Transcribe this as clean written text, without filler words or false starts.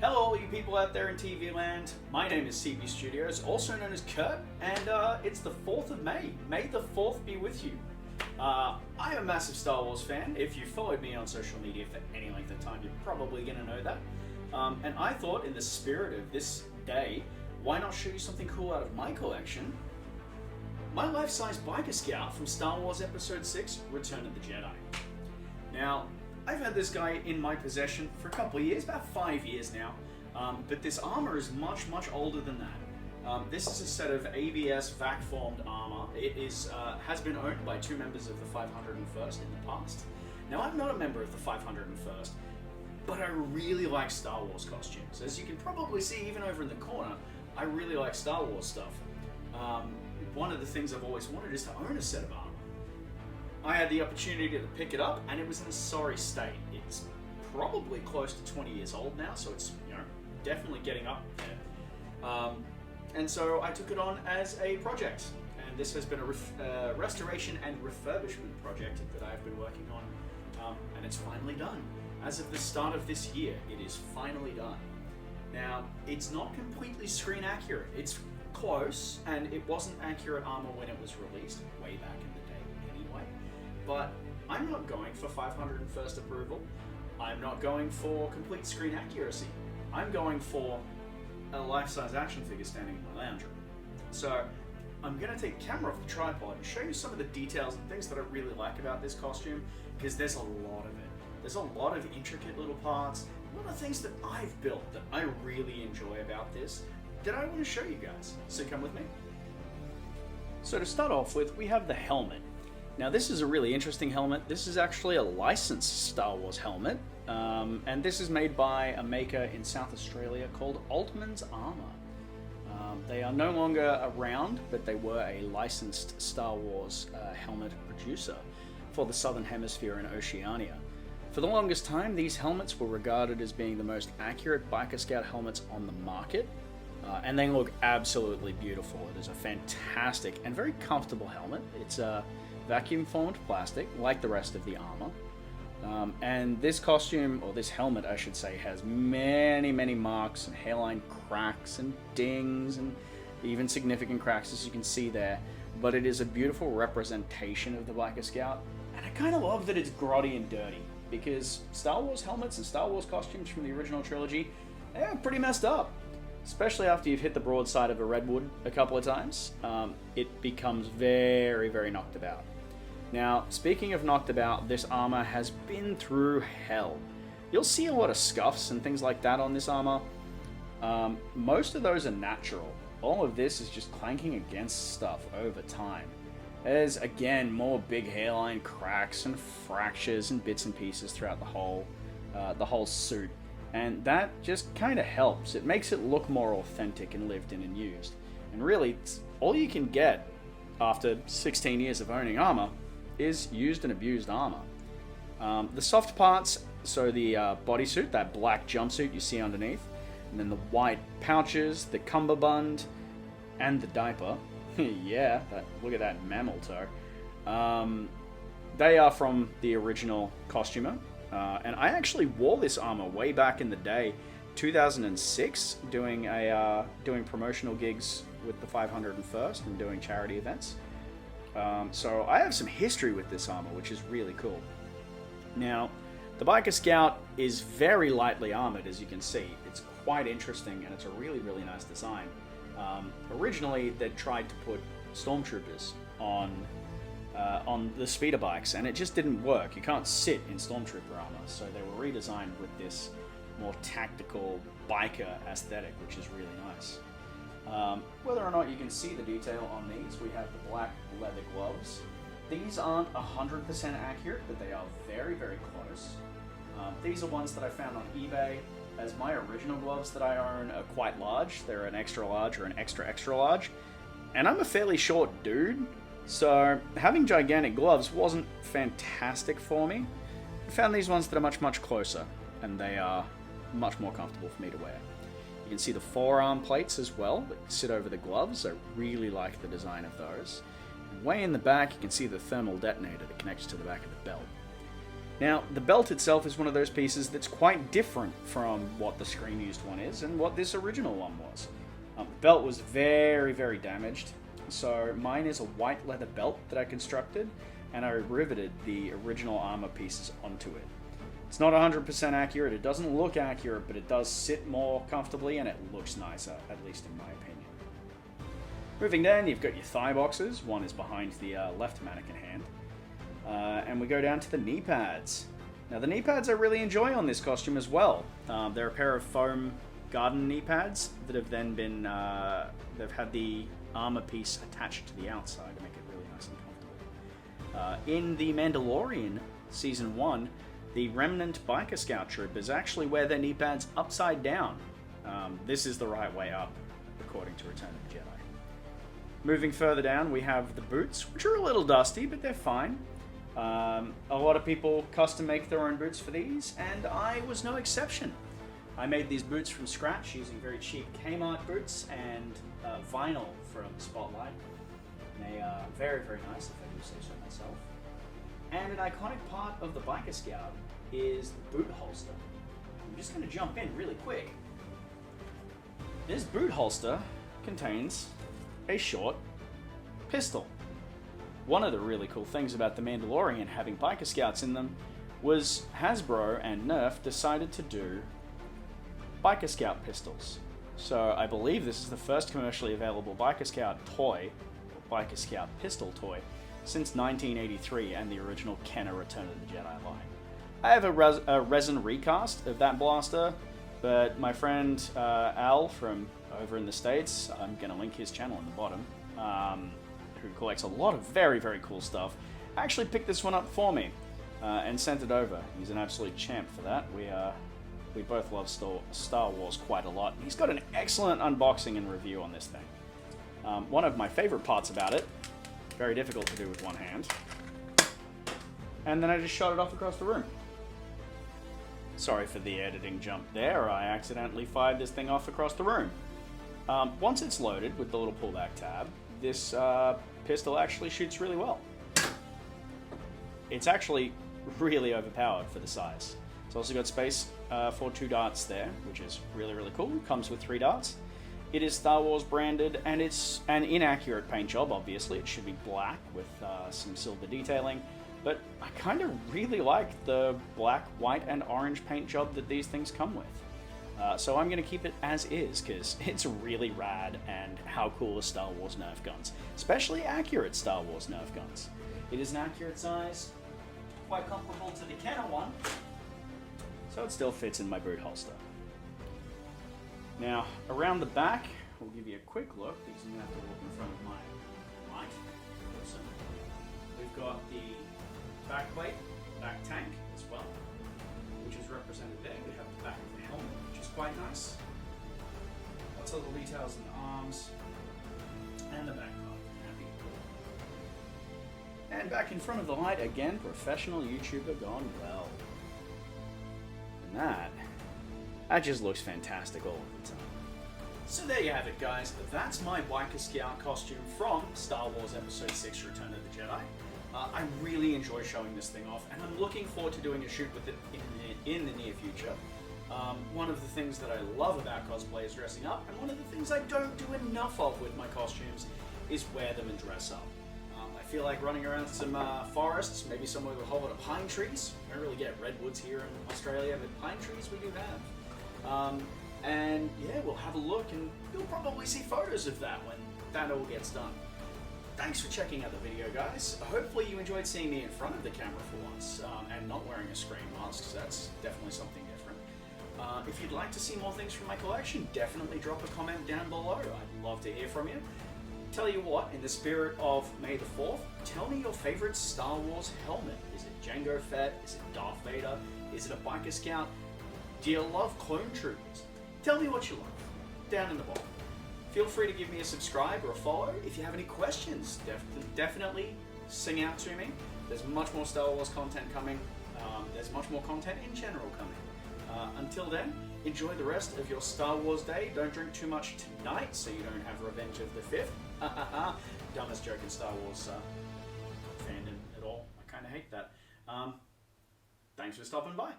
Hello all you people out there in TV land, my name is CB Studios, also known as Kurt, and it's the 4th of May. May the 4th be with you. I'm a massive Star Wars fan. If you followed me on social media for any length of time, you're probably going to know that. And I thought, in the spirit of this day, why not show you something cool out of my collection? My life-size biker scout from Star Wars Episode 6, Return of the Jedi. Now, I've had this guy in my possession for a couple of years, about 5 years now, but this armor is much older than that. This is a set of ABS vac-formed armor. It is has been owned by 2 members of the 501st in the past. Now, I'm not a member of the 501st, but I really like Star Wars costumes. As you can probably see even over in the corner, I really like Star Wars stuff. One of the things I've always wanted is to own a set of armor. I had the opportunity to pick it up, and it was in a sorry state. It's probably close to 20 years old now, so it's definitely getting up there. And so I took it on as a project, and this has been a restoration and refurbishment project that I've been working on, and it's finally done. As of the start of this year, it is finally done. Now, it's not completely screen accurate. It's close, and it wasn't accurate armor when it was released, way back in the day anyway. But I'm not going for 501st approval. I'm not going for complete screen accuracy. I'm going for a life-size action figure standing in my lounge room. So I'm going to take the camera off the tripod and show you some of the details and things that I really like about this costume, because there's a lot of it. There's a lot of intricate little parts, a lot of things that I've built that I really enjoy about this that I want to show you guys. So come with me. So to start off with, we have the helmet. Now this is a really interesting helmet. This is actually a licensed Star Wars helmet, and this is made by a maker in South Australia called Altman's Armor. They are no longer around, but they were a licensed Star Wars helmet producer for the Southern Hemisphere and Oceania. For the longest time, these helmets were regarded as being the most accurate Biker Scout helmets on the market, and they look absolutely beautiful. It is a fantastic and very comfortable helmet. It's a vacuum formed plastic, like the rest of the armor. And this costume, or this helmet I should say, has many marks and hairline cracks and dings and even significant cracks, as you can see there. But it is a beautiful representation of the Biker Scout, and I kind of love that it's grotty and dirty, because Star Wars helmets and Star Wars costumes from the original trilogy, they're pretty messed up. Especially after you've hit the broadside of a redwood a couple of times, it becomes very knocked about. Now, speaking of knocked about, this armor has been through hell. You'll see a lot of scuffs and things like that on this armor. Most of those are natural. All of this is just clanking against stuff over time. There's, again, more big hairline cracks and fractures and bits and pieces throughout the whole suit. And that just kind of helps. It makes it look more authentic and lived in and used. And really, all you can get after 16 years of owning armor is used and abused armor. The soft parts, so the bodysuit, that black jumpsuit you see underneath, and then the white pouches, the cummerbund, and the diaper. Yeah, look at that mammal toe. They are from the original costumer. And I actually wore this armor way back in the day, 2006, doing promotional gigs with the 501st and doing charity events. So I have some history with this armor, which is really cool. Now, the Biker Scout is very lightly armored, as you can see. It's quite interesting, and it's a really nice design. Originally, they tried to put stormtroopers on the speeder bikes, and it just didn't work. You can't sit in stormtrooper armor, so they were redesigned with this more tactical biker aesthetic, which is really nice. Whether or not you can see the detail on these, we have the black leather gloves. These aren't 100% accurate, but they are very close. These are ones that I found on eBay, as my original gloves that I own are quite large. They're an extra large or an extra large, and I'm a fairly short dude. So having gigantic gloves wasn't fantastic for me. I found these ones that are much closer, and they are much more comfortable for me to wear. You can see the forearm plates as well that sit over the gloves. I really like the design of those. And way in the back, you can see the thermal detonator that connects to the back of the belt. Now, the belt itself is one of those pieces that's quite different from what the screen-used one is and what this original one was. The belt was very, very damaged, so mine is a white leather belt that I constructed, and I riveted the original armor pieces onto it. It's not 100% accurate, it doesn't look accurate, but it does sit more comfortably and it looks nicer, at least in my opinion. Moving down, you've got your thigh boxes. One is behind the left mannequin hand. And we go down to the knee pads. Now the knee pads I really enjoy on this costume as well. They're a pair of foam garden knee pads that have then been, they've had the armor piece attached to the outside to make it really nice and comfortable. In the Mandalorian Season 1, the Remnant Biker Scout Troopers actually wear their knee pads upside down. This is the right way up, according to Return of the Jedi. Moving further down, we have the boots, which are a little dusty, but they're fine. A lot of people custom make their own boots for these, and I was no exception. I made these boots from scratch using very cheap Kmart boots and vinyl from Spotlight. And they are very, very nice, if I do say so myself. And an iconic part of the Biker Scout is the boot holster. I'm just going to jump in really quick. This boot holster contains a short pistol. One of the really cool things about the Mandalorian having Biker Scouts in them was Hasbro and NERF decided to do Biker Scout pistols. So I believe this is the first commercially available Biker Scout toy, or Biker Scout pistol toy, since 1983 and the original Kenner Return of the Jedi line. I have a resin recast of that blaster, but my friend Al from over in the States, I'm going to link his channel in the bottom, who collects a lot of very, very cool stuff, actually picked this one up for me and sent it over. He's an absolute champ for that. We both love Star Wars quite a lot. He's got an excellent unboxing and review on this thing. One of my favorite parts about it, very difficult to do with one hand, and then I just shot it off across the room. Sorry for the editing jump there, I accidentally fired this thing off across the room. Once it's loaded with the little pullback tab, this pistol actually shoots really well. It's actually really overpowered for the size. It's also got space for 2 darts there, which is really, really cool. It comes with 3 darts. It is Star Wars branded, and it's an inaccurate paint job, obviously. It should be black with some silver detailing, but I kind of really like the black, white, and orange paint job that these things come with. So I'm going to keep it as is, because it's really rad, and how cool are Star Wars Nerf guns? Especially accurate Star Wars Nerf guns. It is an accurate size, quite comparable to the Kenner one, so it still fits in my boot holster. Now, around the back, we'll give you a quick look, because I'm going to have to walk in front of my mic. Awesome. We've got the back plate, back tank as well, which is represented there. We have the back of the helmet, which is quite nice. Lots of little details in the arms, and the back part. Happy. And back in front of the light, again, professional YouTuber gone well. And that just looks fantastic all of the time. So there you have it, guys. That's my Biker Scout costume from Star Wars Episode 6 Return of the Jedi. I really enjoy showing this thing off, and I'm looking forward to doing a shoot with it in the near future. One of the things that I love about cosplay is dressing up, and one of the things I don't do enough of with my costumes is wear them and dress up. I feel like running around some forests, maybe somewhere with a whole lot of pine trees. We don't really get redwoods here in Australia, but pine trees we do have. And yeah, we'll have a look, and you'll probably see photos of that when that all gets done. Thanks for checking out the video, guys. Hopefully you enjoyed seeing me in front of the camera for once, and not wearing a screen mask, so that's definitely something different. If you'd like to see more things from my collection, definitely drop a comment down below. I'd love to hear from you. Tell you what, in the spirit of May the 4th, tell me your favorite Star Wars helmet. Is it Jango Fett? Is it Darth Vader? Is it a Biker Scout? Do you love clone troopers? Tell me what you love, down in the bottom. Feel free to give me a subscribe or a follow. If you have any questions, definitely sing out to me. There's much more Star Wars content coming. There's much more content in general coming. Until then, enjoy the rest of your Star Wars day. Don't drink too much tonight so you don't have Revenge of the 5th. Dumbest joke in Star Wars fandom at all. I kind of hate that. Thanks for stopping by.